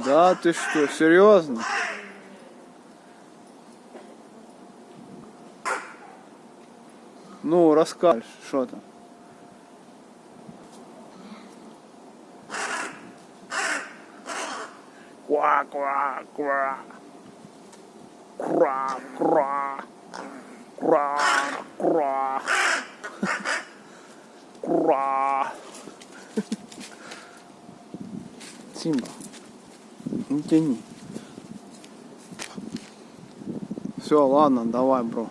Да ты что, серьезно? Ну, расскажешь, что там? Ква-ква-ква. Кра-кра. Кра-кра. Кра. Симба, не тяни. Все, ладно, давай, бро.